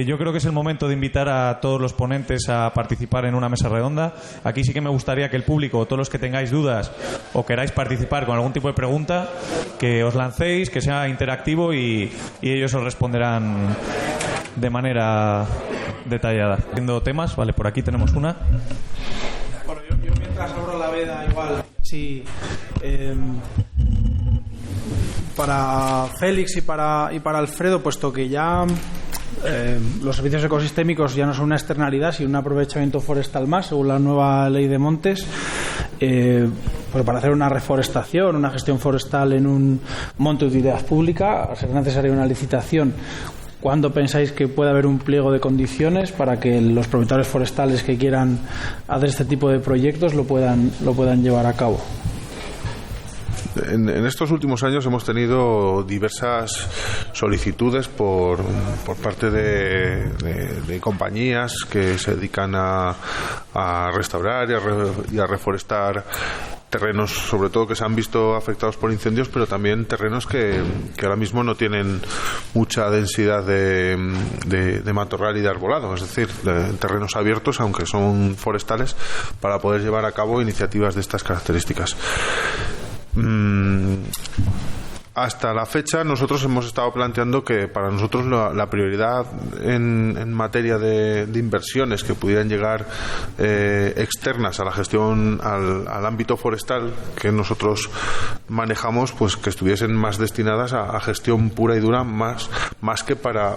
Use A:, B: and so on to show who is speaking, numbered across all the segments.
A: Yo creo que es el momento de invitar a todos los ponentes a participar en una mesa redonda. Aquí sí que me gustaría que el público, o todos los que tengáis dudas o queráis participar con algún tipo de pregunta, que os lancéis, que sea interactivo y ellos os responderán de manera detallada. Haciendo temas, vale, por aquí tenemos una.
B: Bueno, yo mientras abro la veda igual, sí, para Félix y para Alfredo, puesto que ya los servicios ecosistémicos ya no son una externalidad, sino un aprovechamiento forestal más, según la nueva ley de montes, pues para hacer una reforestación, una gestión forestal en un monte de utilidad pública, será necesaria una licitación. ¿Cuándo pensáis que puede haber un pliego de condiciones para que los propietarios forestales que quieran hacer este tipo de proyectos lo puedan llevar a cabo?
C: En estos últimos años hemos tenido diversas solicitudes por parte de compañías que se dedican a restaurar y a reforestar terrenos, sobre todo que se han visto afectados por incendios, pero también terrenos que ahora mismo no tienen mucha densidad de matorral y de arbolado, es decir, de terrenos abiertos, aunque son forestales, para poder llevar a cabo iniciativas de estas características. Hasta la fecha nosotros hemos estado planteando que para nosotros la prioridad en materia de inversiones que pudieran llegar externas a la gestión, al ámbito forestal que nosotros manejamos, pues que estuviesen más destinadas a gestión pura y dura, más que para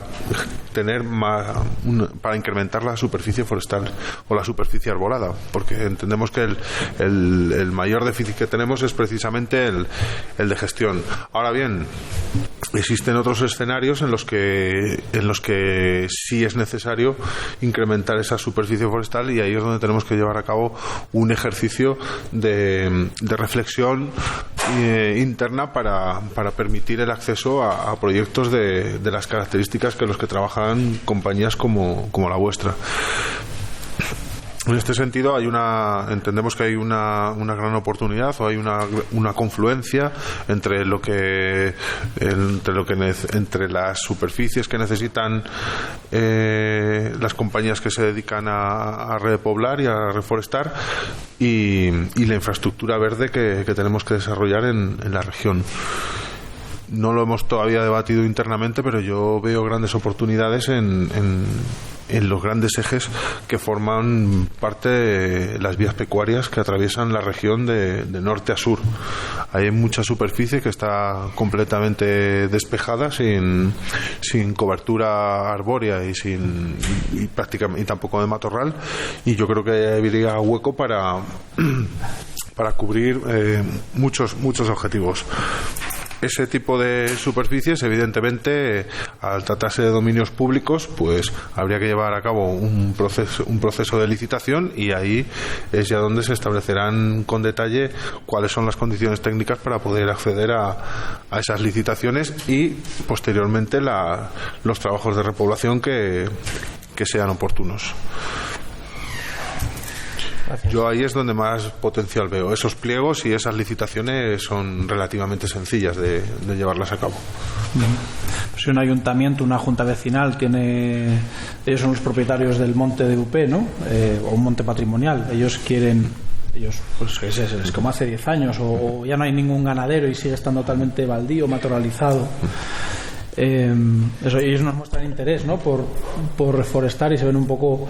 C: tener para incrementar la superficie forestal o la superficie arbolada, porque entendemos que el mayor déficit que tenemos es precisamente el de gestión. Ahora bien, existen otros escenarios en los que sí es necesario incrementar esa superficie forestal, y ahí es donde tenemos que llevar a cabo un ejercicio de reflexión interna para permitir el acceso a proyectos de las características que los que trabajan compañías como la vuestra. En este sentido entendemos que hay una gran oportunidad, o hay una confluencia entre las superficies que necesitan las compañías que se dedican a repoblar y a reforestar y la infraestructura verde que tenemos que desarrollar en la región. No lo hemos todavía debatido internamente, pero yo veo grandes oportunidades en los grandes ejes que forman parte de las vías pecuarias que atraviesan la región de norte a sur. Hay mucha superficie que está completamente despejada, sin cobertura arbórea y tampoco de matorral, y yo creo que habría hueco para cubrir muchos objetivos. Ese tipo de superficies, evidentemente, al tratarse de dominios públicos, pues habría que llevar a cabo un proceso de licitación, y ahí es ya donde se establecerán con detalle cuáles son las condiciones técnicas para poder acceder a esas licitaciones y posteriormente los trabajos de repoblación que sean oportunos.
B: Gracias.
C: Yo ahí es donde más potencial veo. Esos pliegos y esas licitaciones son relativamente sencillas de llevarlas a cabo.
B: Si un ayuntamiento, una junta vecinal ellos son los propietarios del monte de UP, ¿no? O un monte patrimonial. Ellos pues es como hace 10 años, o ya no hay ningún ganadero y sigue estando totalmente baldío, matorralizado. Ellos nos muestran interés, ¿no? por reforestar, y se ven un poco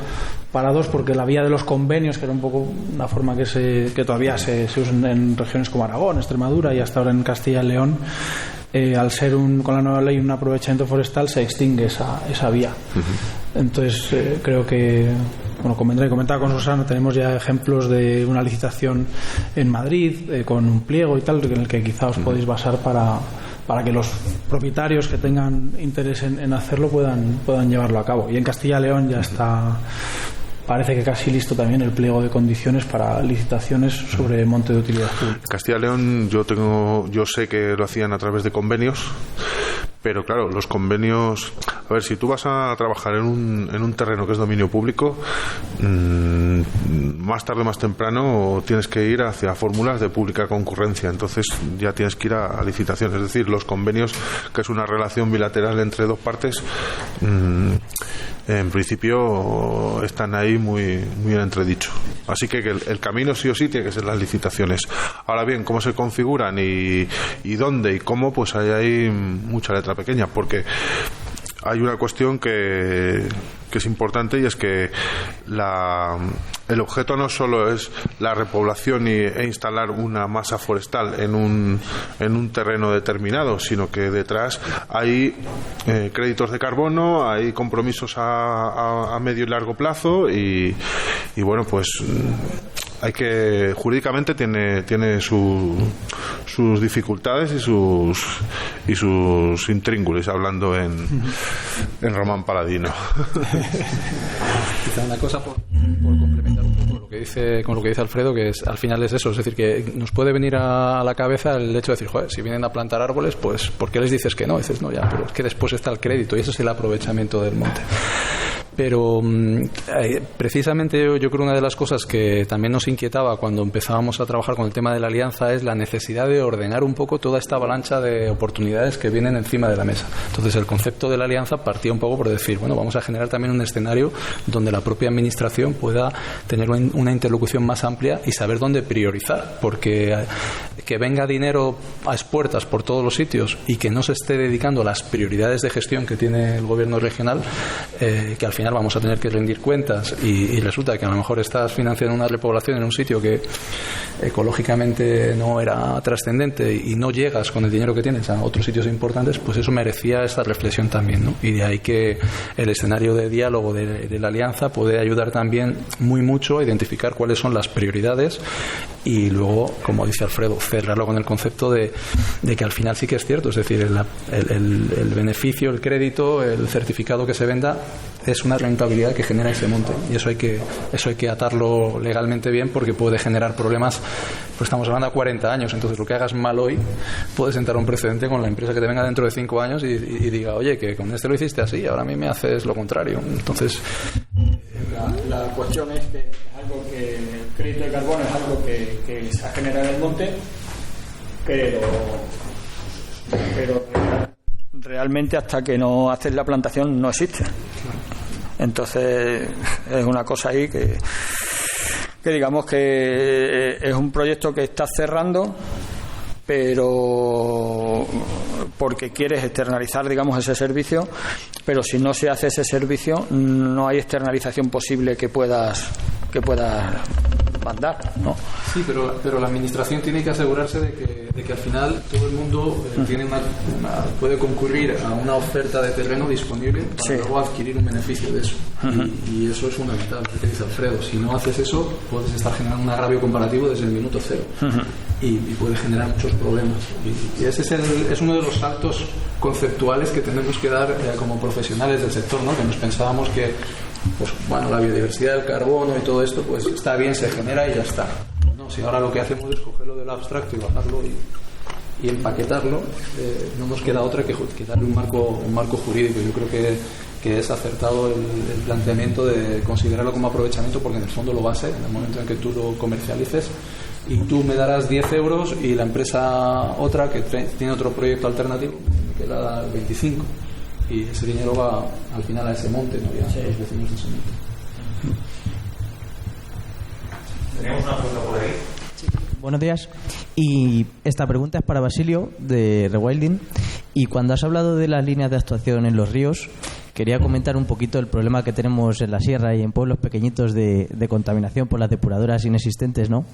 B: parados porque la vía de los convenios, que era un poco una forma que todavía se usa en regiones como Aragón, Extremadura y hasta ahora en Castilla y León, al ser con la nueva ley un aprovechamiento forestal, se extingue esa vía. Entonces creo que, comentaba con Susana, tenemos ya ejemplos de una licitación en Madrid con un pliego y tal, en el que quizá os podéis basar para que los propietarios que tengan interés en hacerlo puedan llevarlo a cabo. Y en Castilla y León ya está, parece que casi listo también el pliego de condiciones para licitaciones sobre monte de utilidad pública.
C: Castilla y León yo sé que lo hacían a través de convenios, pero claro, los convenios, a ver, si tú vas a trabajar en un terreno que es dominio público, más tarde o más temprano tienes que ir hacia fórmulas de pública concurrencia, entonces ya tienes que ir a licitaciones, es decir, los convenios, que es una relación bilateral entre dos partes, en principio están ahí muy en entredicho. Así que el camino sí o sí tiene que ser las licitaciones. Ahora bien, cómo se configuran y dónde y cómo, pues ahí hay mucha letra pequeña, porque hay una cuestión que es importante, y es que el objeto no solo es la repoblación e instalar una masa forestal en un terreno determinado, sino que detrás hay créditos de carbono, hay compromisos a medio y largo plazo, y bueno, pues hay que, jurídicamente tiene sus dificultades y sus intríngulis, hablando en román paladino.
D: Quizá una cosa por complementar un poco lo que dice Alfredo, que al final es eso, es decir, que nos puede venir a la cabeza el hecho de decir, joder, si vienen a plantar árboles, pues ¿por qué les dices que no? Dices, no, ya, pero es que después está el crédito, y eso es el aprovechamiento del monte. Pero precisamente yo creo una de las cosas que también nos inquietaba cuando empezábamos a trabajar con el tema de la alianza es la necesidad de ordenar un poco toda esta avalancha de oportunidades que vienen encima de la mesa. Entonces el concepto de la alianza partía un poco por decir, bueno, vamos a generar también un escenario donde la propia administración pueda tener una interlocución más amplia y saber dónde priorizar, porque que venga dinero a expuertas por todos los sitios y que no se esté dedicando a las prioridades de gestión que tiene el gobierno regional, que al final vamos a tener que rendir cuentas y resulta que a lo mejor estás financiando una repoblación en un sitio que ecológicamente no era trascendente y no llegas con el dinero que tienes a otros sitios importantes, pues eso merecía esta reflexión también, ¿no? Y de ahí que el escenario de diálogo de la alianza puede ayudar también muy mucho a identificar cuáles son las prioridades y luego, como dice Alfredo, cerrarlo con el concepto de que al final sí que es cierto, es decir, el beneficio, el crédito, el certificado que se venda es una rentabilidad que genera ese monte, y eso hay que atarlo legalmente bien, porque puede generar problemas. Pues estamos hablando a 40 años, entonces lo que hagas mal hoy puede sentar un precedente con la empresa que te venga dentro de 5 años y diga, oye, que con este lo hiciste así, ahora a mí me haces lo contrario. Entonces
E: la cuestión es que algo que el crédito de carbono es algo que se ha generado en el monte, pero realmente hasta que no haces la plantación no existe. Entonces es una cosa ahí que digamos que es un proyecto que estás cerrando, pero porque quieres externalizar, digamos, ese servicio, pero si no se hace ese servicio no hay externalización posible que puedas mandar, ¿no?
D: Sí, pero la administración tiene que asegurarse de que al final todo el mundo tiene puede concurrir a una oferta de terreno disponible para luego adquirir un beneficio de eso. Y eso es fundamental, lo que dice Alfredo. Si no haces eso, puedes estar generando un agravio comparativo desde el minuto cero y puede generar muchos problemas. Y ese es uno de los saltos conceptuales que tenemos que dar como profesionales del sector, ¿no? Que nos pensábamos que pues bueno, la biodiversidad del carbono y todo esto pues está bien, se genera y ya está. No, si ahora lo que hacemos es cogerlo del abstracto y bajarlo y empaquetarlo, no nos queda otra que darle un marco jurídico. Yo creo que es acertado el planteamiento de considerarlo como aprovechamiento, porque en el fondo lo va a ser en el momento en que tú lo comercialices, y tú me darás 10 euros y la empresa otra que tiene otro proyecto alternativo me queda 25. Y ese dinero va al final a ese monte, ¿no? Ya los vecinos de ese monte.
A: Tenemos una pregunta por ahí.
F: Buenos días. Y esta pregunta es para Basilio, de Rewilding. Y cuando has hablado de las líneas de actuación en los ríos, quería comentar un poquito el problema que tenemos en la sierra y en pueblos pequeñitos de contaminación por las depuradoras inexistentes, ¿no?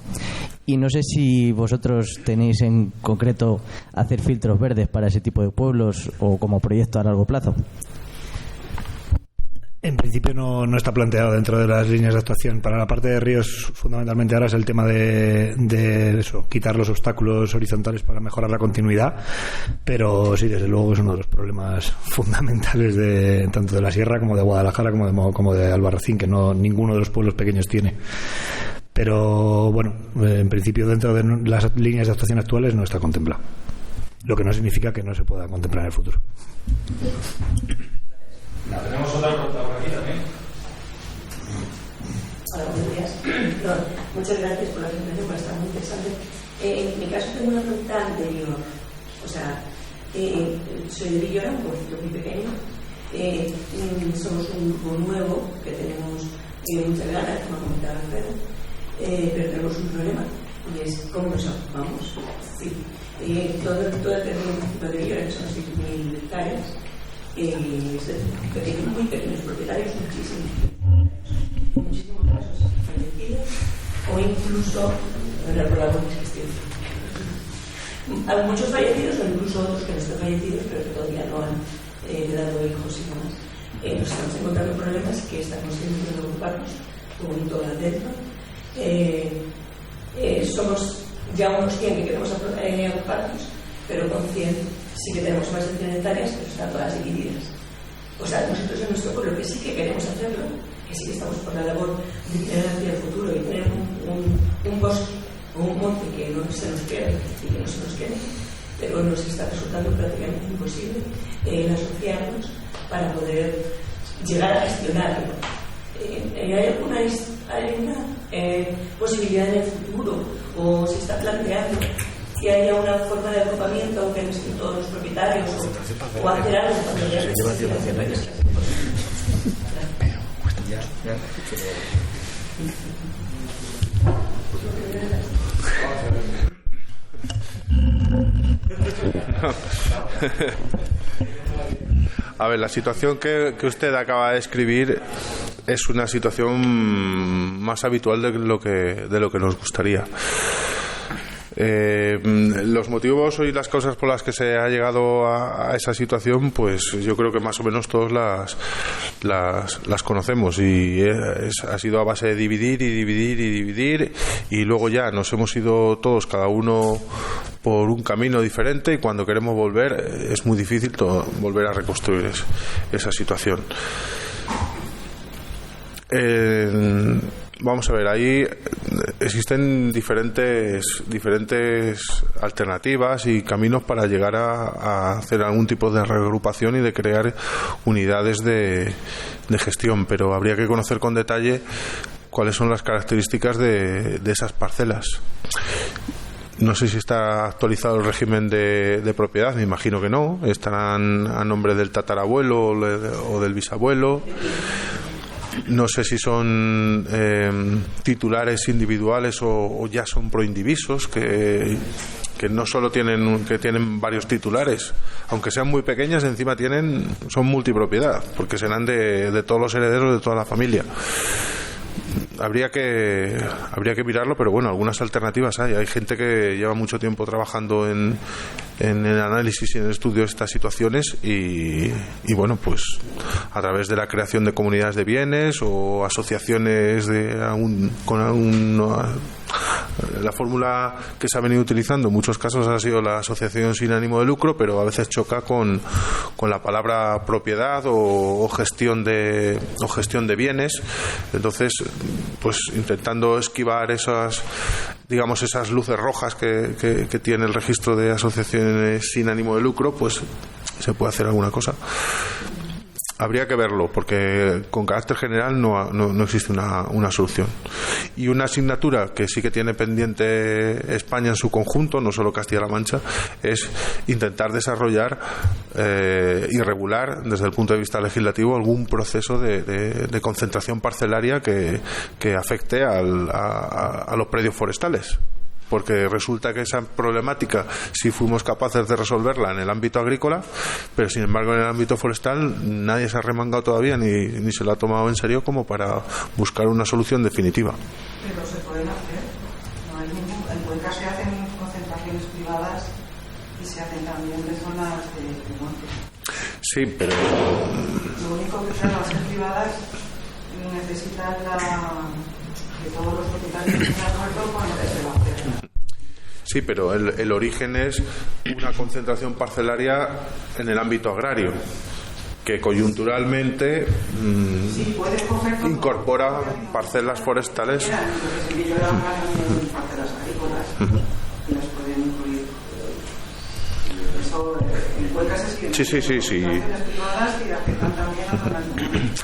F: Y no sé si vosotros tenéis en concreto hacer filtros verdes para ese tipo de pueblos o como proyecto a largo plazo.
G: En principio no está planteado dentro de las líneas de actuación. Para la parte de ríos, fundamentalmente ahora es el tema de eso, quitar los obstáculos horizontales para mejorar la continuidad, pero sí, desde luego es uno de los problemas fundamentales tanto de la sierra como de Guadalajara como de Albarracín, que ninguno de los pueblos pequeños tiene. Pero bueno, en principio dentro de las líneas de actuación actuales no está contemplado. lo que no significa que no se pueda contemplar en el futuro.
A: Tenemos otra pregunta por aquí también.
H: Hola, buenos días. Muchas gracias por la presentación, porque está muy interesante. En mi caso tengo una pregunta anterior. O sea, soy de Villora, un pueblito muy pequeño. Somos un grupo nuevo que tenemos muchas ganas, como ha comentado Alfredo, pero tenemos un problema, y es cómo nos ocupamos. Sí. Todo el municipio de Villora, que son 6.000 hectáreas, muy pequeños propietarios, muchísimos casos fallecidos o incluso por la buena gestión. Hay muchos fallecidos o incluso otros que no están fallecidos pero que todavía no han dado hijos y demás. Nos estamos encontrando problemas que estamos teniendo que ocuparnos como en toda la dentro. Somos ya unos 100 que queremos ocuparnos, pero con 100 sí que tenemos más de 100 hectáreas, pero están todas divididas. O sea, nosotros en nuestro pueblo que sí que queremos hacerlo, que sí que estamos por la labor de tener hacia el futuro y tener un bosque o un monte que no se nos quede y que no se nos quede, pero nos está resultando prácticamente imposible asociarnos para poder llegar a gestionarlo. ¿Hay alguna posibilidad en el futuro o se está planteando que haya una forma de agrupamiento aunque no estén todos los propietarios o hacer algo cuando ya se lleva 100 años?
C: A ver, la situación que usted acaba de describir es una situación más habitual de lo que nos gustaría. Los motivos y las causas por las que se ha llegado a esa situación, pues yo creo que más o menos todos las conocemos, y ha sido a base de dividir y luego ya nos hemos ido todos, cada uno por un camino diferente, y cuando queremos volver es muy difícil volver a reconstruir esa situación. Vamos a ver, ahí existen diferentes alternativas y caminos para llegar a hacer algún tipo de reagrupación y de crear unidades de gestión, pero habría que conocer con detalle cuáles son las características de esas parcelas. No sé si está actualizado el régimen de propiedad, me imagino que no, estarán a nombre del tatarabuelo o del bisabuelo. No sé si son titulares individuales o ya son proindivisos, que no solo tienen varios titulares, aunque sean muy pequeñas, encima son multipropiedad, porque serán de todos los herederos de toda la familia. Habría que mirarlo, pero bueno, algunas alternativas hay. Hay gente que lleva mucho tiempo trabajando en el análisis y en el estudio de estas situaciones y bueno, pues a través de la creación de comunidades de bienes o asociaciones la fórmula que se ha venido utilizando en muchos casos ha sido la asociación sin ánimo de lucro, pero a veces choca con la palabra propiedad o gestión de bienes. Entonces, pues intentando esquivar esas luces rojas que tiene el registro de asociaciones sin ánimo de lucro, pues se puede hacer alguna cosa. Habría que verlo, porque con carácter general no existe una solución. Y una asignatura que sí que tiene pendiente España en su conjunto, no solo Castilla-La Mancha, es intentar desarrollar y regular desde el punto de vista legislativo algún proceso de concentración parcelaria que afecte a los predios forestales. Porque resulta que esa problemática sí fuimos capaces de resolverla en el ámbito agrícola, pero sin embargo en el ámbito forestal nadie se ha remangado todavía ni se lo ha tomado en serio como para buscar una solución definitiva.
I: Pero se pueden hacer. No hay en Cuenca se hacen concentraciones privadas y se hacen también de zonas de monte.
C: Sí, pero
I: Lo único que las privadas necesitan que todos los propietarios estén de acuerdo con lo que se va a hacer.
C: Sí, pero el origen es una concentración parcelaria en el ámbito agrario, que coyunturalmente incorpora parcelas forestales.
I: eso en Cuenca se siguen organizaciones privadas y afectan también a zonas comunes.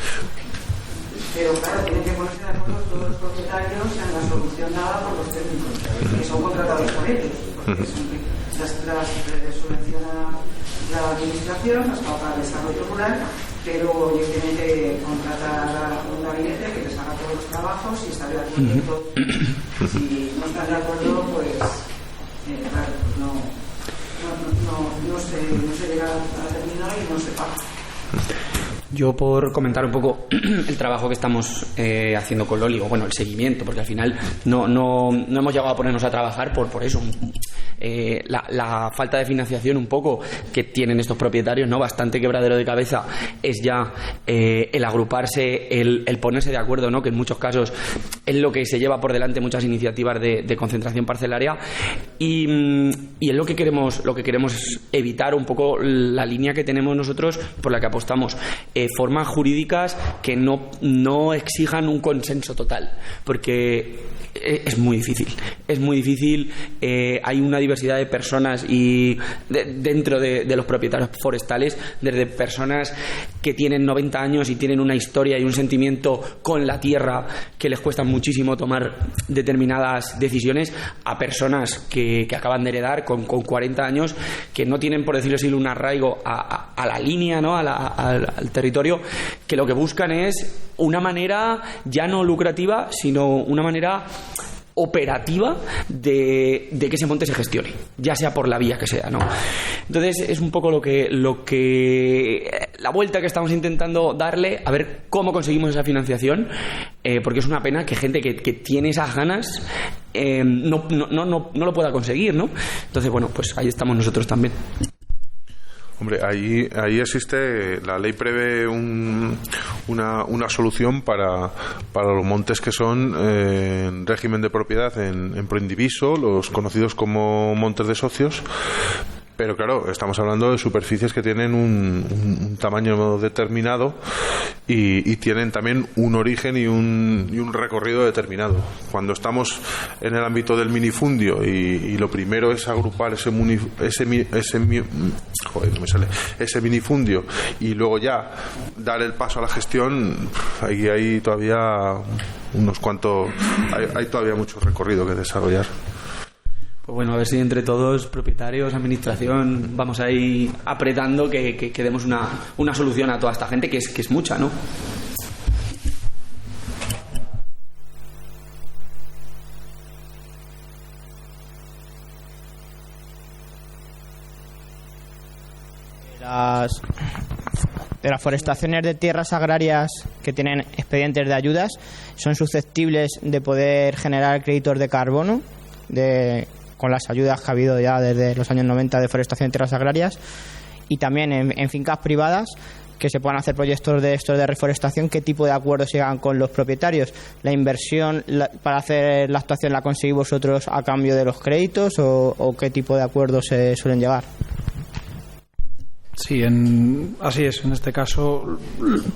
I: Pero claro, tienen que ponerse de acuerdo todos los propietarios en la solución dada por los técnicos, que son contratados por ellos, porque las subvenciona la administración, las paga el desarrollo rural, pero ellos tienen que contratar a un gabinete que les haga todos los trabajos y estar de acuerdo en todo. Si no están de acuerdo, pues claro, no se llega a término y no se paga.
J: Yo, por comentar un poco el trabajo que estamos haciendo con Loli, o bueno, el seguimiento, porque al final no hemos llegado a ponernos a trabajar por eso. La falta de financiación un poco que tienen estos propietarios, ¿no? Bastante quebradero de cabeza es ya el agruparse, el ponerse de acuerdo, ¿no? Que en muchos casos es lo que se lleva por delante muchas iniciativas de concentración parcelaria, y es lo que queremos evitar un poco la línea que tenemos nosotros, por la que apostamos. Formas jurídicas que no exijan un consenso total, porque es muy difícil. Hay una diversidad de personas y dentro de los propietarios forestales, desde personas que tienen 90 años y tienen una historia y un sentimiento con la tierra que les cuesta muchísimo tomar determinadas decisiones, a personas que acaban de heredar con 40 años, que no tienen, por decirlo así, un arraigo a la línea, ¿no? al territorio, que lo que buscan es una manera ya no lucrativa, sino una manera operativa de que ese monte se gestione, ya sea por la vía que sea, ¿no? Entonces es un poco lo que la vuelta que estamos intentando darle, a ver cómo conseguimos esa financiación, porque es una pena que gente que tiene esas ganas no lo pueda conseguir, ¿no? Entonces, bueno, pues ahí estamos nosotros también.
C: Hombre, ahí existe, la ley prevé una solución para los montes que son en régimen de propiedad en proindiviso, los conocidos como montes de socios. Pero claro, estamos hablando de superficies que tienen un tamaño determinado y tienen también un origen y un recorrido determinado. Cuando estamos en el ámbito del minifundio y lo primero es agrupar ese minifundio y luego ya dar el paso a la gestión, ahí hay todavía hay todavía mucho recorrido que desarrollar.
J: Pues bueno, a ver si entre todos, propietarios, administración, vamos ahí apretando que demos una solución a toda esta gente, que es mucha, ¿no?
K: De las forestaciones de tierras agrarias que tienen expedientes de ayudas son susceptibles de poder generar créditos de carbono con las ayudas que ha habido ya desde los años 90 de forestación de tierras agrarias, y también en fincas privadas que se puedan hacer proyectos de estos de reforestación. ¿Qué tipo de acuerdos llegan con los propietarios? ¿La inversión para hacer la actuación la conseguís vosotros a cambio de los créditos o qué tipo de acuerdos se suelen llegar?
B: Sí, así es. En este caso,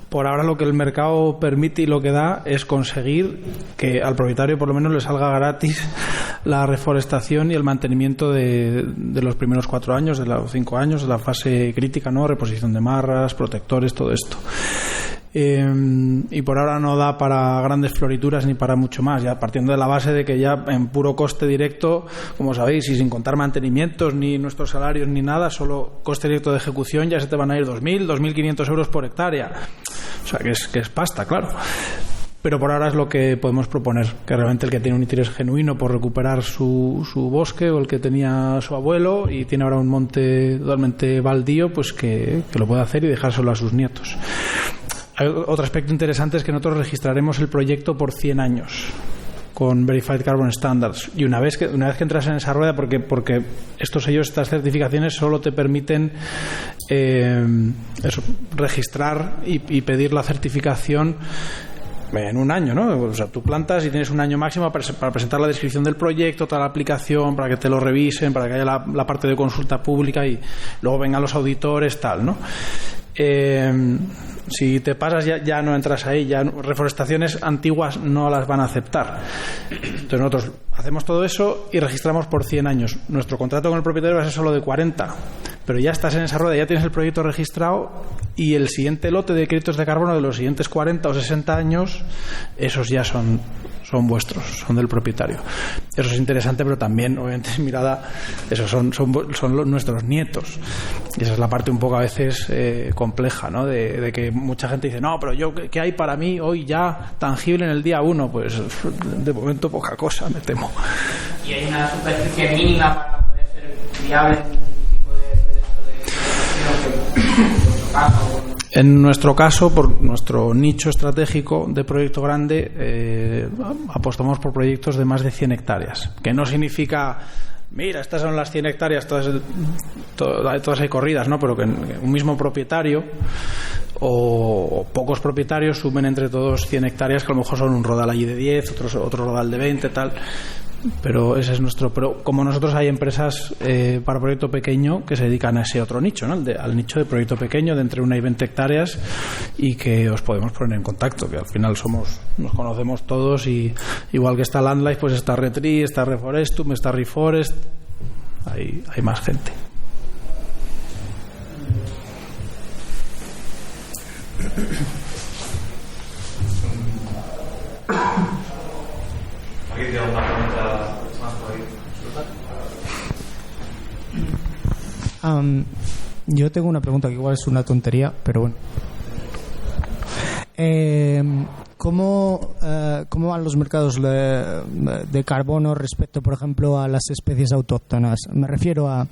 B: por ahora lo que el mercado permite y lo que da es conseguir que al propietario por lo menos le salga gratis la reforestación y el mantenimiento de los primeros 4 años, de los 5 años, de la fase crítica, ¿no? Reposición de marras, protectores, todo esto. Y por ahora no da para grandes florituras ni para mucho más, ya partiendo de la base de que ya en puro coste directo, como sabéis, y sin contar mantenimientos ni nuestros salarios ni nada, solo coste directo de ejecución ya se te van a ir 2.000, 2.500 euros por hectárea. O sea que es pasta, claro. Pero por ahora es lo que podemos proponer, que realmente el que tiene un interés genuino por recuperar su bosque, o el que tenía su abuelo y tiene ahora un monte totalmente baldío, pues que lo pueda hacer y dejárselo a sus nietos. Hay otro aspecto interesante, es que nosotros registraremos el proyecto por 100 años con Verified Carbon Standards, y una vez que entras en esa rueda, porque estos sellos, estas certificaciones solo te permiten registrar y pedir la certificación en un año, ¿no? O sea, tú plantas y tienes un año máximo para presentar la descripción del proyecto, toda la aplicación, para que te lo revisen, para que haya la parte de consulta pública y luego vengan los auditores, tal, ¿no? Si te pasas ya no entras ahí, ya reforestaciones antiguas no las van a aceptar. Entonces nosotros hacemos todo eso y registramos por 100 años. Nuestro contrato con el propietario va a ser solo de 40, pero ya estás en esa rueda, ya tienes el proyecto registrado y el siguiente lote de créditos de carbono de los siguientes 40 o 60 años, esos ya son vuestros, son del propietario. Eso es interesante, pero también, obviamente, mirada, esos son nuestros nietos. Y esa es la parte un poco a veces compleja, ¿no? De que mucha gente dice, no, pero ¿qué hay para mí hoy ya tangible en el día 1? Pues de momento poca cosa, me temo.
K: ¿Y hay una superficie mínima para poder ser viable un tipo de caso?
B: En nuestro caso, por nuestro nicho estratégico de proyecto grande, apostamos por proyectos de más de 100 hectáreas, que no significa, mira, estas son las 100 hectáreas, todas hay corridas, ¿no? Pero que un mismo propietario o pocos propietarios sumen entre todos 100 hectáreas, que a lo mejor son un rodal allí de 10, otro rodal de 20, tal. Pero ese es nuestro. Pero como nosotros hay empresas para proyecto pequeño que se dedican a ese otro nicho, ¿no? Al nicho de proyecto pequeño de entre 1 y 20 hectáreas, y que os podemos poner en contacto, que al final nos conocemos todos, y igual que está Landlife, pues está Retree, está Reforestum, está Reforest, hay más gente.
A: ¿Alguien tiene alguna pregunta más por ahí?
L: Yo tengo una pregunta que igual es una tontería, pero bueno. ¿Cómo van los mercados de carbono respecto, por ejemplo, a las especies autóctonas? Me refiero a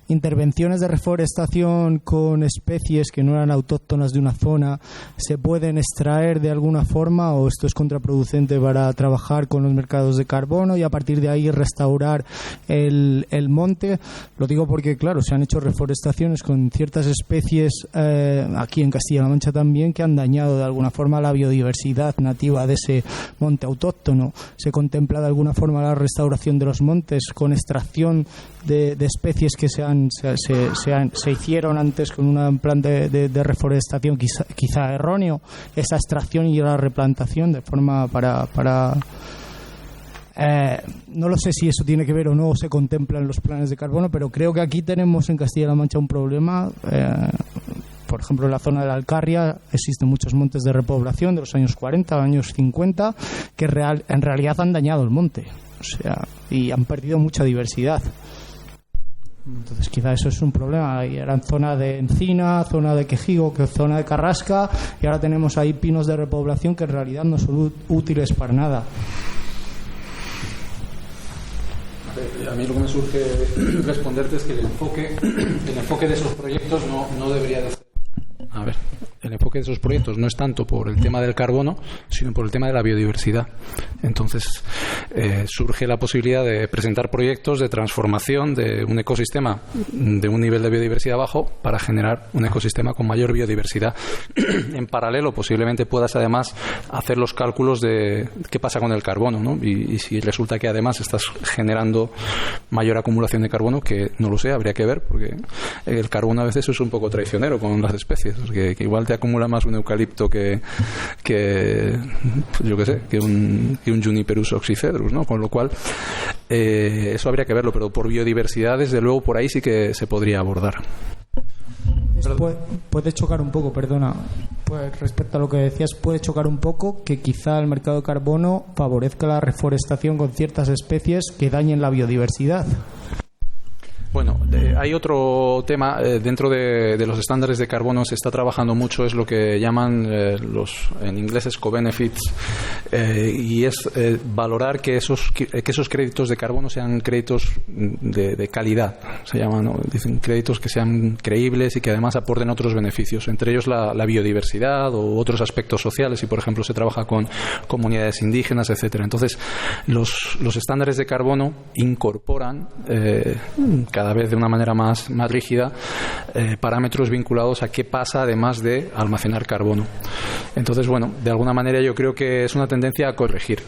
L: intervenciones de reforestación con especies que no eran autóctonas de una zona. ¿Se pueden extraer de alguna forma o esto es contraproducente para trabajar con los mercados de carbono y a partir de ahí restaurar el monte? Lo digo porque, claro, se han hecho reforestaciones con ciertas especies aquí en Castilla-La Mancha también, que han dañado de alguna forma la biodiversidad nativa de ese monte autóctono. ¿Se contempla de alguna forma la restauración de los montes con extracción de especies que se hicieron antes con un plan de reforestación quizá erróneo, esa extracción y la replantación de forma para no lo sé si eso tiene que ver o no, se contempla en los planes de carbono, pero creo que aquí tenemos en Castilla-La Mancha un problema. Por ejemplo, en la zona de la Alcarria existen muchos montes de repoblación de los años 40, años 50, que en realidad han dañado el monte, o sea, y han perdido mucha diversidad. Entonces quizá eso es un problema. Eran zona de encina, zona de quejigo, zona de carrasca, y ahora tenemos ahí pinos de repoblación que en realidad no son útiles para nada.
D: A mí lo que me surge responderte es que el enfoque de esos proyectos no debería de ser. A ver, el enfoque de esos proyectos no es tanto por el tema del carbono, sino por el tema de la biodiversidad. Entonces, surge la posibilidad de presentar proyectos de transformación de un ecosistema de un nivel de biodiversidad bajo para generar un ecosistema con mayor biodiversidad. En paralelo, posiblemente puedas además hacer los cálculos de qué pasa con el carbono, ¿no? Y si resulta que además estás generando mayor acumulación de carbono, que no lo sé, habría que ver, porque el carbono a veces es un poco traicionero con las especies. Que igual te acumula más un eucalipto que yo qué sé, que un Juniperus oxycedrus, ¿no? Con lo cual eso habría que verlo, pero por biodiversidad desde luego por ahí sí que se podría abordar.
L: Puede chocar un poco, perdona, pues respecto a lo que decías, puede chocar un poco que quizá el mercado de carbono favorezca la reforestación con ciertas especies que dañen la biodiversidad.
D: Bueno, hay otro tema dentro de los estándares de carbono. Se está trabajando mucho, es lo que llaman en inglés es co-benefits, y es valorar que esos créditos de carbono sean créditos de calidad, se llaman, ¿no? Dicen créditos que sean creíbles y que además aporten otros beneficios, entre ellos la biodiversidad o otros aspectos sociales, y por ejemplo se trabaja con comunidades indígenas, etcétera. Entonces los estándares de carbono incorporan cada vez de una manera más rígida parámetros vinculados a qué pasa además de almacenar carbono. Entonces, bueno, de alguna manera yo creo que es una tendencia a corregir,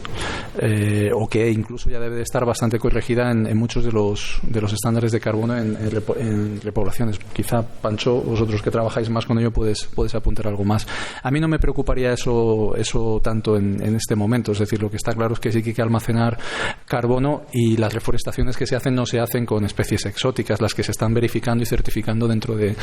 D: o que incluso ya debe de estar bastante corregida en muchos de los estándares de carbono en repoblaciones. Quizá, Pancho, vosotros que trabajáis más con ello puedes apuntar algo más. A mí no me preocuparía eso tanto en este momento. Es decir, lo que está claro es que sí que hay que almacenar carbono, y las reforestaciones que se hacen no se hacen con especies exóticas. Las que se están verificando y certificando dentro de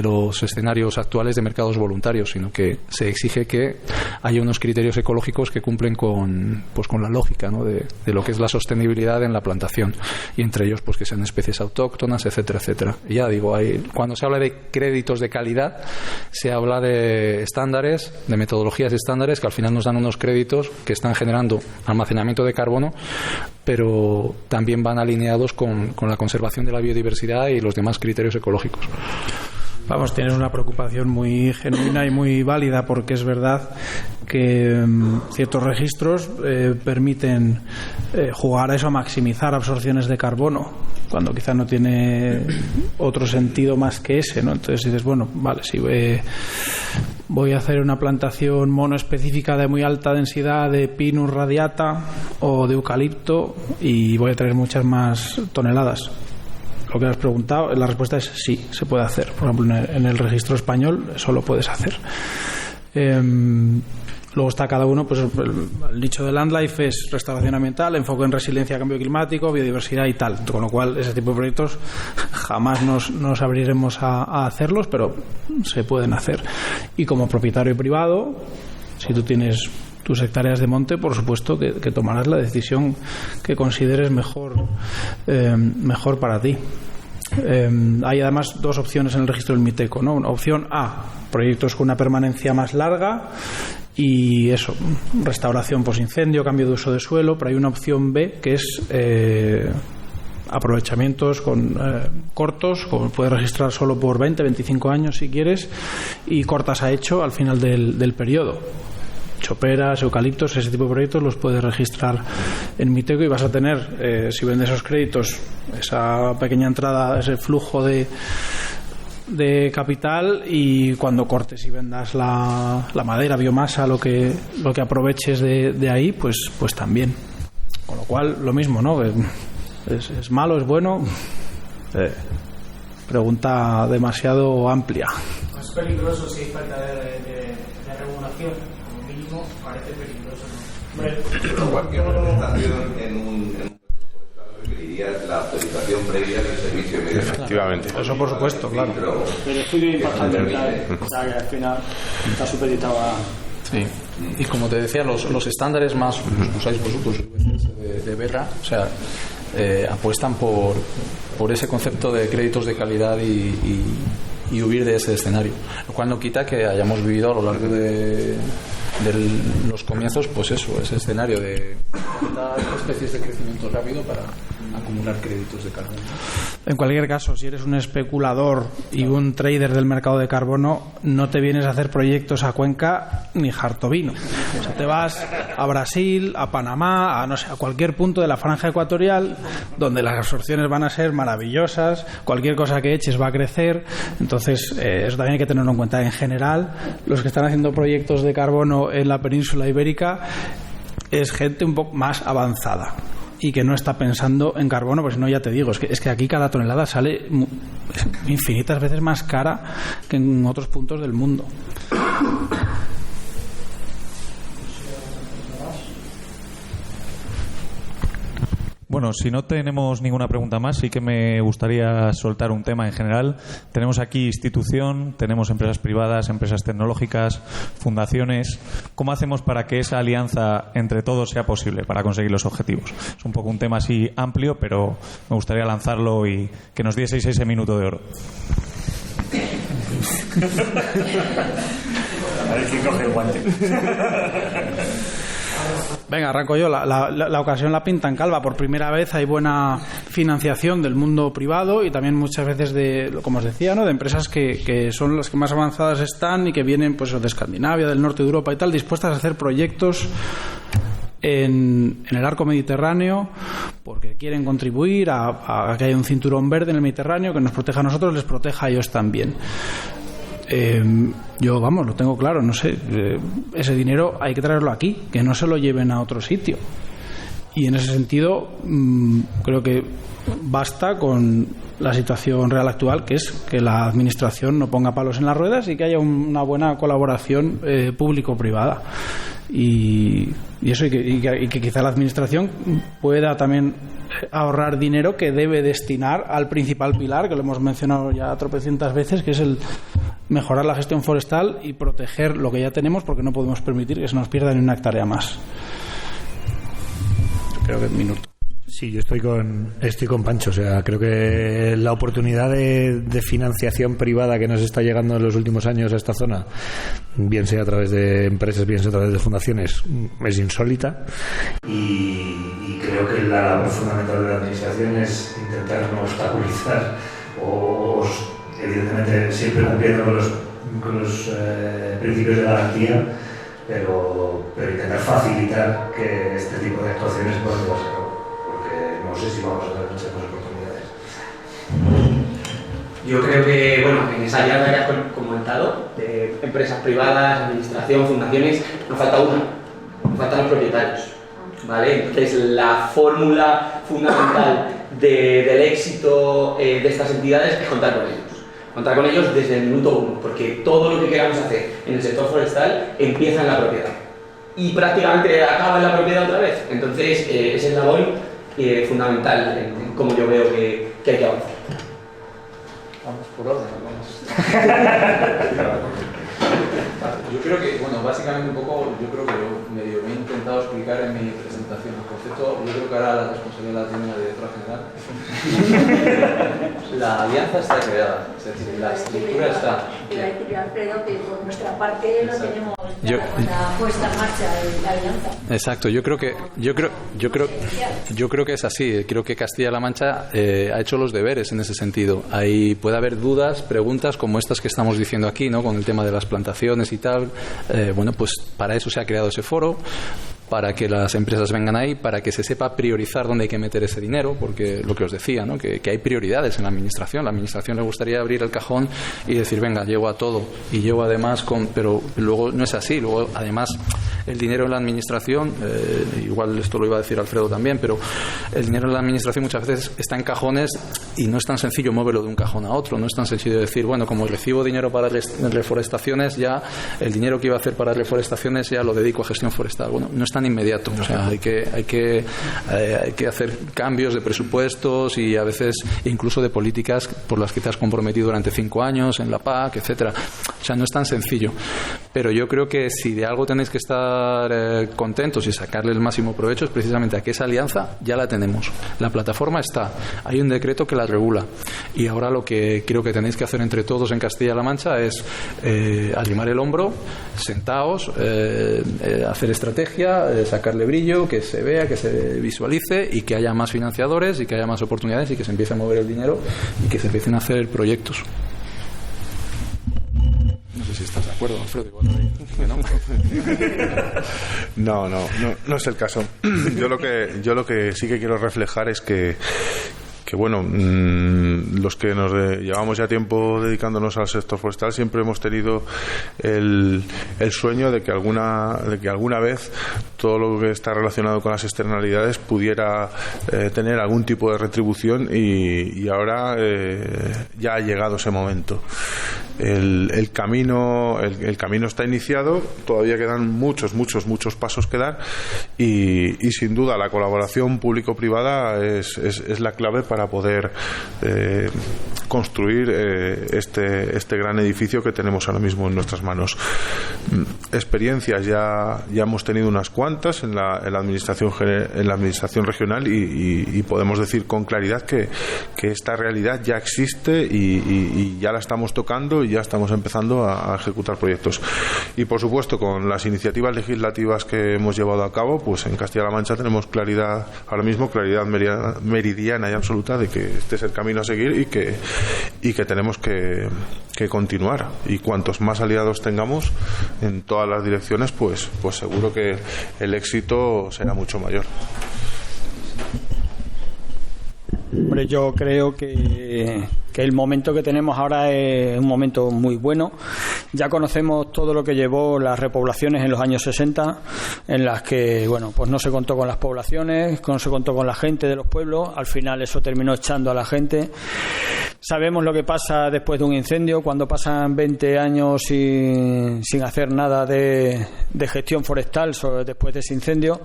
D: los escenarios actuales de mercados voluntarios, sino que se exige que haya unos criterios ecológicos que cumplen con la lógica, ¿no?, de lo que es la sostenibilidad en la plantación, y entre ellos pues que sean especies autóctonas, etcétera, etcétera. Y ya digo, cuando se habla de créditos de calidad, se habla de estándares, de metodologías estándares que al final nos dan unos créditos que están generando almacenamiento de carbono, pero también van alineados con la conservación de la biodiversidad y los demás criterios ecológicos.
B: Vamos, tienes una preocupación muy genuina y muy válida, porque es verdad que ciertos registros permiten jugar a eso, a maximizar absorciones de carbono, cuando quizá no tiene otro sentido más que ese, ¿no? Entonces dices, bueno, vale, si voy a hacer una plantación monoespecífica de muy alta densidad de Pinus radiata o de eucalipto y voy a tener muchas más toneladas. Lo que has preguntado, la respuesta es sí, se puede hacer. Por ejemplo, en el registro español eso lo puedes hacer. Luego está cada uno, pues el nicho de Landlife es restauración ambiental, enfoque en resiliencia a cambio climático, biodiversidad y tal. Con lo cual, ese tipo de proyectos jamás nos abriremos a hacerlos, pero se pueden hacer. Y como propietario privado, si tú tienes tus hectáreas de monte, por supuesto que tomarás la decisión que consideres mejor para ti. Hay además dos opciones en el registro del MITECO, ¿no? Una opción A, proyectos con una permanencia más larga y eso, restauración posincendio, cambio de uso de suelo, pero hay una opción B que es aprovechamientos cortos, como puedes registrar solo por 20-25 años si quieres, y cortas a hecho al final del periodo. Choperas, eucaliptos, ese tipo de proyectos los puedes registrar en MITECO y vas a tener, si vendes esos créditos, esa pequeña entrada, ese flujo de capital, y cuando cortes y vendas la madera, biomasa, lo que aproveches de ahí, pues también. Con lo cual, lo mismo, ¿no? ¿Es malo, es bueno? Pregunta demasiado amplia.
L: Es peligroso si hay falta de regulación. Parece peligroso, ¿no?
M: Pero cualquier reglamentación en un requeriría la autorización previa del servicio de medio.
C: Efectivamente.
B: Eso por supuesto, claro.
E: El estudio de impacto ambiental, o sea, que al final está supeditado a...
D: Sí. Y como te decía, los estándares más usáis vosotros de Berra, o sea, apuestan por ese concepto de créditos de calidad y huir de ese escenario, lo cual no quita que hayamos vivido a lo largo de los comienzos, pues eso, ese escenario de especies de crecimiento rápido para acumular créditos de carbono.
B: En cualquier caso, si eres un especulador y un trader del mercado de carbono, no te vienes a hacer proyectos a Cuenca ni Jartovino. O sea, te vas a Brasil, a Panamá, a cualquier punto de la franja ecuatorial, donde las absorciones van a ser maravillosas, cualquier cosa que eches va a crecer. Entonces, eso también hay que tenerlo en cuenta. En general, los que están haciendo proyectos de carbono en la península ibérica es gente un poco más avanzada y que no está pensando en carbono, pues no, ya te digo, es que aquí cada tonelada sale infinitas veces más cara que en otros puntos del mundo.
A: Bueno, si no tenemos ninguna pregunta más, sí que me gustaría soltar un tema en general. Tenemos aquí institución, tenemos empresas privadas, empresas tecnológicas, fundaciones. ¿Cómo hacemos para que esa alianza entre todos sea posible para conseguir los objetivos? Es un poco un tema así amplio, pero me gustaría lanzarlo y que nos dieseis ese minuto de oro.
G: A ver quién coge el guante.
B: Venga, arranco yo. La ocasión la pintan calva. Por primera vez hay buena financiación del mundo privado y también muchas veces como os decía, ¿no?, de empresas que son las que más avanzadas están y que vienen, pues, de Escandinavia, del norte de Europa y tal, dispuestas a hacer proyectos en el arco mediterráneo porque quieren contribuir a que haya un cinturón verde en el Mediterráneo que nos proteja a nosotros, les proteja a ellos también. Yo, vamos, lo tengo claro, no sé, ese dinero hay que traerlo aquí, que no se lo lleven a otro sitio. Y en ese sentido creo que basta con la situación real actual, que es que la administración no ponga palos en las ruedas y que haya una buena colaboración público-privada. Y eso, y que quizá la administración pueda también ahorrar dinero que debe destinar al principal pilar, que lo hemos mencionado ya tropecientas veces, que es el mejorar la gestión forestal y proteger lo que ya tenemos, porque no podemos permitir que se nos pierda ni una hectárea más. Creo que un minuto.
G: Sí, yo estoy con Pancho. O sea, creo que la oportunidad de financiación privada que nos está llegando en los últimos años a esta zona, bien sea a través de empresas, bien sea a través de fundaciones, es insólita. Y creo que la labor fundamental de la administración es intentar no obstaculizar o evidentemente siempre cumpliendo con los principios de garantía, pero intentar facilitar que este tipo de actuaciones puedan llevarse a cabo. No sé si vamos a tener muchas más oportunidades.
J: Yo creo que, bueno, en esa alianza que has comentado, de empresas privadas, administración, fundaciones, nos falta una, nos faltan los propietarios, ¿vale? Entonces, la fórmula fundamental del éxito de estas entidades es contar con ellos. Contar con ellos desde el minuto uno, porque todo lo que queramos hacer en el sector forestal empieza en la propiedad y prácticamente acaba en la propiedad otra vez. Entonces, ese eslabón fundamental en cómo yo veo que hay que avanzar.
D: Vamos por orden, Yo creo que, bueno, básicamente un poco, yo creo que yo medio me he intentado explicar en mi presentación el concepto. Yo creo que ahora la responsabilidad la tiene la directora general. La alianza está creada, es decir, la estructura está.
H: Quiero decirle a Alfredo que por nuestra parte lo tenemos ya puesta en marcha la alianza.
D: Exacto, yo creo que es así. Creo que Castilla-La Mancha ha hecho los deberes en ese sentido. Ahí puede haber dudas, preguntas como estas que estamos diciendo aquí, ¿no? Con el tema de las plantaciones y tal. Bueno, pues para eso se ha creado ese foro, para que las empresas vengan ahí, para que se sepa priorizar dónde hay que meter ese dinero, porque lo que os decía, ¿no? que hay prioridades en la administración. La administración le gustaría abrir el cajón y decir, venga, llevo a todo, y llevo además pero luego no es así. Luego, además, el dinero en la administración, igual esto lo iba a decir Alfredo también, pero el dinero en la administración muchas veces está en cajones y no es tan sencillo moverlo de un cajón a otro. No es tan sencillo decir, bueno, como recibo dinero para reforestaciones, ya el dinero que iba a hacer para reforestaciones ya lo dedico a gestión forestal. Bueno, no es tan inmediato. O sea, hay que hacer cambios de presupuestos y a veces incluso de políticas por las que te has comprometido durante 5 años en la PAC, etcétera. O sea, no es tan sencillo. Pero yo creo que si de algo tenéis que estar contentos y sacarle el máximo provecho es precisamente a que esa alianza ya la tenemos. La plataforma está. Hay un decreto que la regula. Y ahora lo que creo que tenéis que hacer entre todos en Castilla-La Mancha es arrimar el hombro, sentaos, hacer estrategia, sacarle brillo, que se vea, que se visualice y que haya más financiadores y que haya más oportunidades y que se empiece a mover el dinero y que se empiecen a hacer proyectos. No sé si estás de acuerdo, Alfredo.
C: No es el caso. Yo lo que sí que quiero reflejar es que bueno, los que nos llevamos ya tiempo dedicándonos al sector forestal siempre hemos tenido el sueño de que alguna vez todo lo que está relacionado con las externalidades pudiera tener algún tipo de retribución y ahora ya ha llegado ese momento. El camino está iniciado, todavía quedan muchos pasos que dar y sin duda la colaboración público-privada es la clave para poder construir este gran edificio que tenemos ahora mismo en nuestras manos. Experiencias ya hemos tenido unas cuantas en la administración regional y podemos decir con claridad que esta realidad ya existe y ya la estamos tocando y ya estamos empezando a ejecutar proyectos. Y por supuesto con las iniciativas legislativas que hemos llevado a cabo, pues en Castilla-La Mancha tenemos claridad meridiana y absoluta de que este es el camino a seguir y que tenemos que continuar, y cuantos más aliados tengamos en todas las direcciones, pues seguro que el éxito será mucho mayor.
E: Hombre, yo creo que el momento que tenemos ahora es un momento muy bueno. Ya conocemos todo lo que llevó las repoblaciones en los años 60, en las que, bueno, pues no se contó con las poblaciones, no se contó con la gente de los pueblos. Al final eso terminó echando a la gente. Sabemos lo que pasa después de un incendio, cuando pasan 20 años sin hacer nada de gestión forestal después de ese incendio.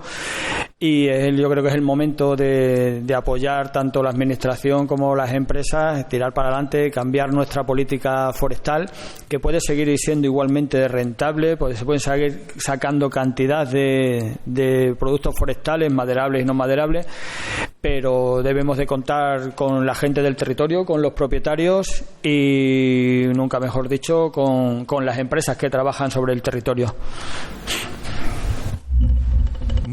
E: y yo creo que es el momento de apoyar tanto la administración como las empresas, tirar para adelante, cambiar nuestra política forestal, que puede seguir siendo igualmente rentable, pues se pueden seguir sacando cantidad de productos forestales, maderables y no maderables, pero debemos de contar con la gente del territorio, con los propietarios y, nunca mejor dicho, con las empresas que trabajan sobre el territorio.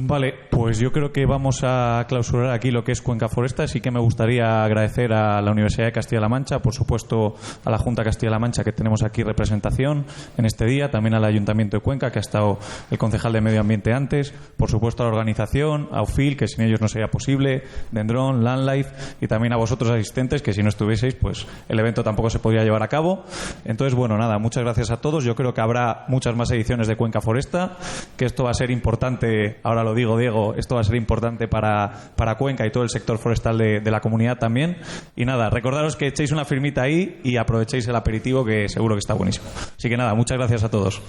A: Vale, pues yo creo que vamos a clausurar aquí lo que es Cuenca Forestas. Sí que me gustaría agradecer a la Universidad de Castilla-La Mancha, por supuesto a la Junta de Castilla-La Mancha, que tenemos aquí representación en este día, también al Ayuntamiento de Cuenca, que ha estado el concejal de Medio Ambiente antes, por supuesto a la organización, a UFIL, que sin ellos no sería posible, Dendron, Landlife, y también a vosotros asistentes, que si no estuvieseis, pues el evento tampoco se podría llevar a cabo. Entonces, bueno, nada, muchas gracias a todos. Yo creo que habrá muchas más ediciones de Cuenca Foresta, que esto va a ser importante, ahora lo digo, Diego, esto va a ser importante para Cuenca y todo el sector forestal de la comunidad también. Y nada, recordaros que echéis una firmita ahí y aprovechéis el aperitivo, que seguro que está buenísimo. Así que nada, muchas gracias a todos.